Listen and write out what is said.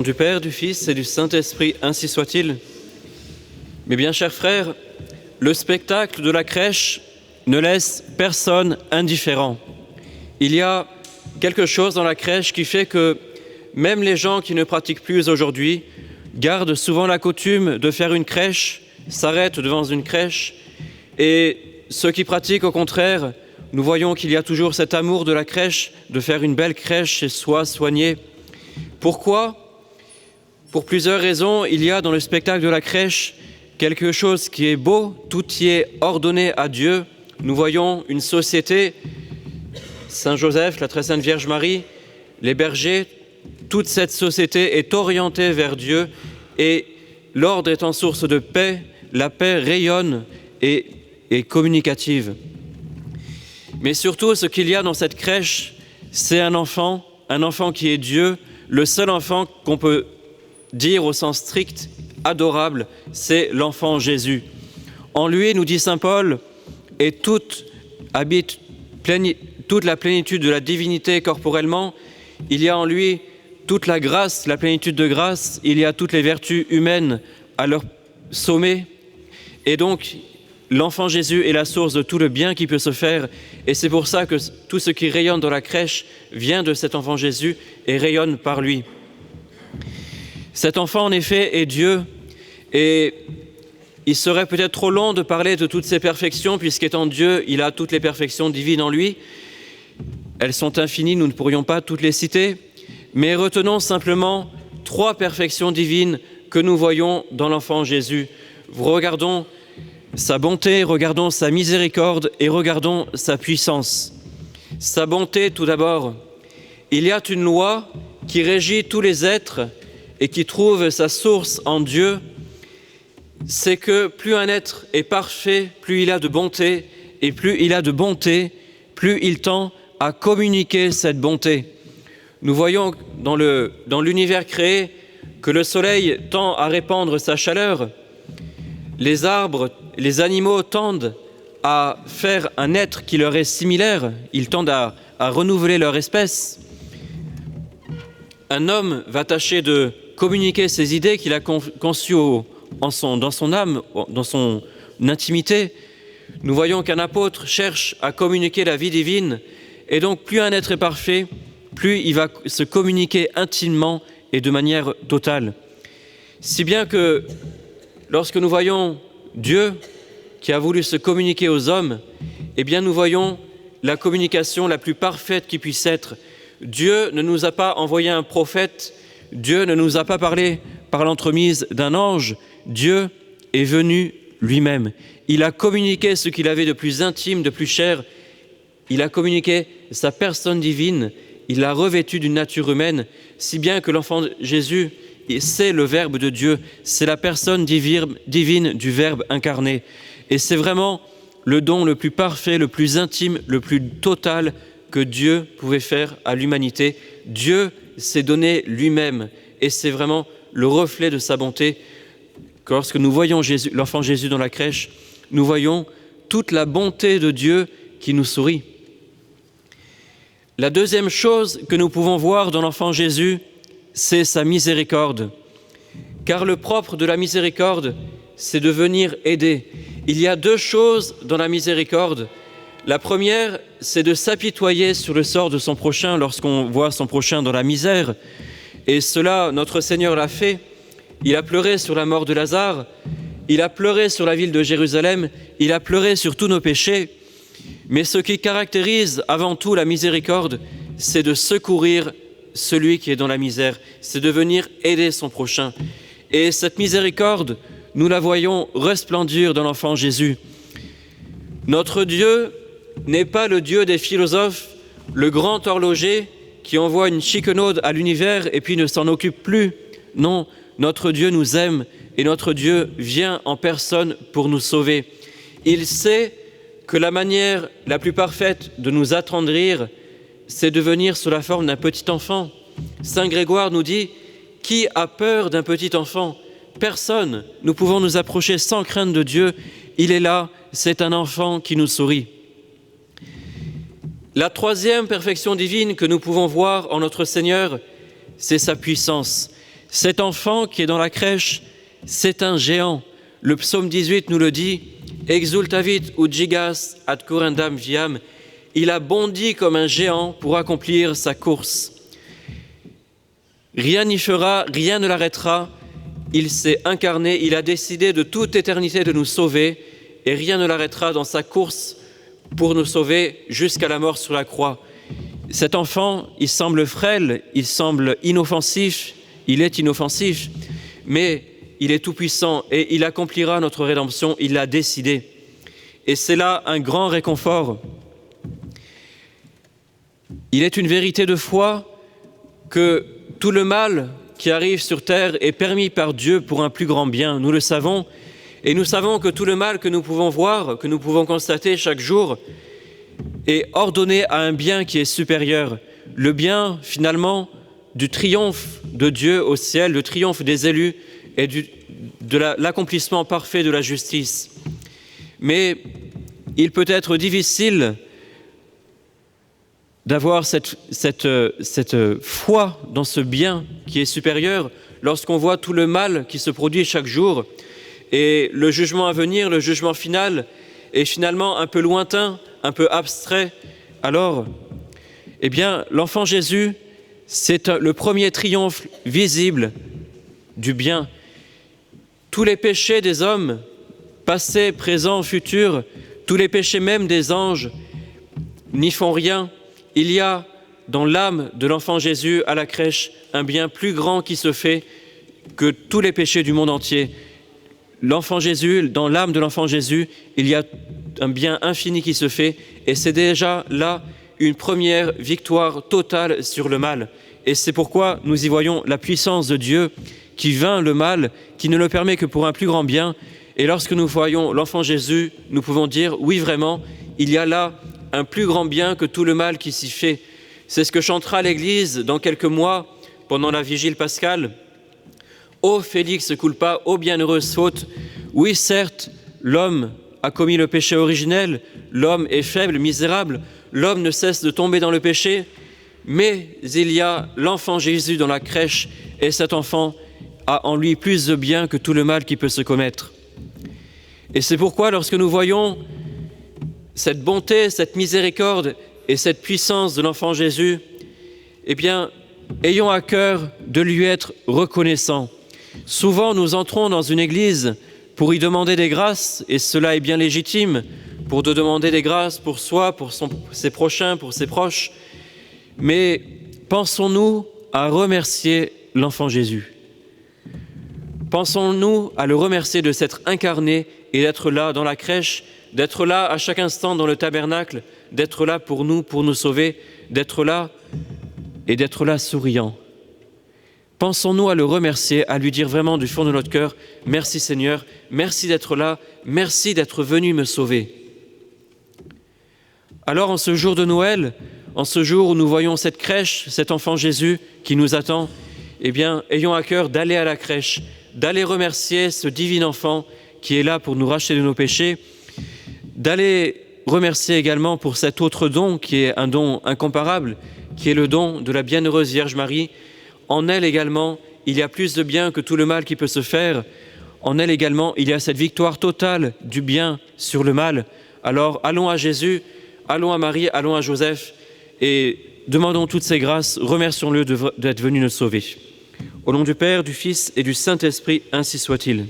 Du Père, du Fils et du Saint-Esprit, ainsi soit-il. Mes bien chers frères, le spectacle de la crèche ne laisse personne indifférent. Il y a quelque chose dans la crèche qui fait que même les gens qui ne pratiquent plus aujourd'hui gardent souvent la coutume de faire une crèche, s'arrêtent devant une crèche, et ceux qui pratiquent au contraire, nous voyons qu'il y a toujours cet amour de la crèche, de faire une belle crèche chez soi, soignée. Pourquoi ? Pour plusieurs raisons, il y a dans le spectacle de la crèche quelque chose qui est beau, tout y est ordonné à Dieu. Nous voyons une société, Saint Joseph, la très sainte Vierge Marie, les bergers, toute cette société est orientée vers Dieu et l'ordre étant source de paix, la paix rayonne et est communicative. Mais surtout, ce qu'il y a dans cette crèche, c'est un enfant qui est Dieu, le seul enfant qu'on peut dire au sens strict, adorable, c'est l'enfant Jésus. En lui, nous dit saint Paul, et habite toute la plénitude de la divinité corporellement. Il y a en lui toute la grâce, la plénitude de grâce, il y a toutes les vertus humaines à leur sommet. Et donc, l'enfant Jésus est la source de tout le bien qui peut se faire. Et c'est pour ça que tout ce qui rayonne dans la crèche vient de cet enfant Jésus et rayonne par lui. Cet enfant, en effet, est Dieu, et il serait peut-être trop long de parler de toutes ses perfections, puisqu'étant Dieu, il a toutes les perfections divines en lui. Elles sont infinies, nous ne pourrions pas toutes les citer, mais retenons simplement 3 perfections divines que nous voyons dans l'enfant Jésus. Regardons sa bonté, regardons sa miséricorde et regardons sa puissance. Sa bonté, tout d'abord. Il y a une loi qui régit tous les êtres et qui trouve sa source en Dieu, c'est que plus un être est parfait, plus il a de bonté, et plus il a de bonté, plus il tend à communiquer cette bonté. Nous voyons dans l'univers créé que le soleil tend à répandre sa chaleur, les arbres, les animaux tendent à faire un être qui leur est similaire, ils tendent à renouveler leur espèce. Un homme va tâcher de communiquer ses idées qu'il a conçues dans son âme, dans son intimité. Nous voyons qu'un apôtre cherche à communiquer la vie divine, et donc plus un être est parfait, plus il va se communiquer intimement et de manière totale. Si bien que lorsque nous voyons Dieu qui a voulu se communiquer aux hommes, eh bien nous voyons la communication la plus parfaite qui puisse être. Dieu ne nous a pas envoyé un prophète, Dieu ne nous a pas parlé par l'entremise d'un ange, Dieu est venu lui-même. Il a communiqué ce qu'il avait de plus intime, de plus cher. Il a communiqué sa personne divine, il l'a revêtu d'une nature humaine, si bien que l'enfant Jésus, c'est le Verbe de Dieu, c'est la personne divine du Verbe incarné. Et c'est vraiment le don le plus parfait, le plus intime, le plus total que Dieu pouvait faire à l'humanité. Dieu s'est donné lui-même et c'est vraiment le reflet de sa bonté. Lorsque nous voyons l'enfant Jésus dans la crèche, nous voyons toute la bonté de Dieu qui nous sourit. La deuxième chose que nous pouvons voir dans l'enfant Jésus, c'est sa miséricorde. Car le propre de la miséricorde, c'est de venir aider. Il y a 2 choses dans la miséricorde. La première, c'est de s'apitoyer sur le sort de son prochain lorsqu'on voit son prochain dans la misère. Et cela, notre Seigneur l'a fait. Il a pleuré sur la mort de Lazare, il a pleuré sur la ville de Jérusalem, il a pleuré sur tous nos péchés. Mais ce qui caractérise avant tout la miséricorde, c'est de secourir celui qui est dans la misère, c'est de venir aider son prochain. Et cette miséricorde, nous la voyons resplendir dans l'enfant Jésus. Notre Dieu n'est pas le Dieu des philosophes, le grand horloger qui envoie une chiquenaude à l'univers et puis ne s'en occupe plus. Non, notre Dieu nous aime et notre Dieu vient en personne pour nous sauver. Il sait que la manière la plus parfaite de nous attendrir, c'est de venir sous la forme d'un petit enfant. Saint Grégoire nous dit « Qui a peur d'un petit enfant ? Personne. Nous pouvons nous approcher sans crainte de Dieu. Il est là, c'est un enfant qui nous sourit. » La troisième perfection divine que nous pouvons voir en notre Seigneur, c'est sa puissance. Cet enfant qui est dans la crèche, c'est un géant. Le psaume 18 nous le dit, « Exultavit ut gigas ad currendam viam » Il a bondi comme un géant pour accomplir sa course. Rien n'y fera, rien ne l'arrêtera. Il s'est incarné, il a décidé de toute éternité de nous sauver et rien ne l'arrêtera dans sa course pour nous sauver jusqu'à la mort sur la croix. Cet enfant, il semble frêle, il semble inoffensif, il est inoffensif, mais il est tout-puissant et il accomplira notre rédemption, il l'a décidé. Et c'est là un grand réconfort. Il est une vérité de foi que tout le mal qui arrive sur terre est permis par Dieu pour un plus grand bien. Nous le savons, et nous savons que tout le mal que nous pouvons voir, que nous pouvons constater chaque jour, est ordonné à un bien qui est supérieur. Le bien, finalement, du triomphe de Dieu au ciel, le triomphe des élus et de l'accomplissement parfait de la justice. Mais il peut être difficile d'avoir cette foi dans ce bien qui est supérieur lorsqu'on voit tout le mal qui se produit chaque jour et le jugement à venir, le jugement final est finalement un peu lointain, un peu abstrait. Alors, eh bien, l'enfant Jésus, c'est le premier triomphe visible du bien. Tous les péchés des hommes, passés, présents, futurs, tous les péchés même des anges, n'y font rien. Il y a dans l'âme de l'enfant Jésus à la crèche un bien plus grand qui se fait que tous les péchés du monde entier. L'enfant Jésus, dans l'âme de l'enfant Jésus, il y a un bien infini qui se fait et c'est déjà là une première victoire totale sur le mal. Et c'est pourquoi nous y voyons la puissance de Dieu qui vainc le mal, qui ne le permet que pour un plus grand bien. Et lorsque nous voyons l'enfant Jésus, nous pouvons dire, oui vraiment, il y a là un plus grand bien que tout le mal qui s'y fait. C'est ce que chantera l'Église dans quelques mois pendant la vigile pascale. Ô Félix culpa, ô bienheureuse faute, oui certes, l'homme a commis le péché originel, l'homme est faible, misérable, l'homme ne cesse de tomber dans le péché, mais il y a l'enfant Jésus dans la crèche et cet enfant a en lui plus de bien que tout le mal qui peut se commettre. Et c'est pourquoi lorsque nous voyons cette bonté, cette miséricorde et cette puissance de l'enfant Jésus, eh bien, ayons à cœur de lui être reconnaissants. Souvent, nous entrons dans une église pour y demander des grâces, et cela est bien légitime, pour de demander des grâces pour soi, pour ses prochains, pour ses proches. Mais pensons-nous à remercier l'enfant Jésus. Pensons-nous à le remercier de s'être incarné et d'être là dans la crèche, d'être là à chaque instant dans le tabernacle, d'être là pour nous sauver, d'être là et d'être là souriant. Pensons-nous à le remercier, à lui dire vraiment du fond de notre cœur, merci Seigneur, merci d'être là, merci d'être venu me sauver. Alors en ce jour de Noël, en ce jour où nous voyons cette crèche, cet enfant Jésus qui nous attend, eh bien, ayons à cœur d'aller à la crèche, d'aller remercier ce divin enfant qui est là pour nous racheter de nos péchés, d'aller remercier également pour cet autre don qui est un don incomparable, qui est le don de la bienheureuse Vierge Marie. En elle également, il y a plus de bien que tout le mal qui peut se faire. En elle également, il y a cette victoire totale du bien sur le mal. Alors allons à Jésus, allons à Marie, allons à Joseph et demandons toutes ces grâces, remercions-le d'être venu nous sauver. Au nom du Père, du Fils et du Saint-Esprit, ainsi soit-il.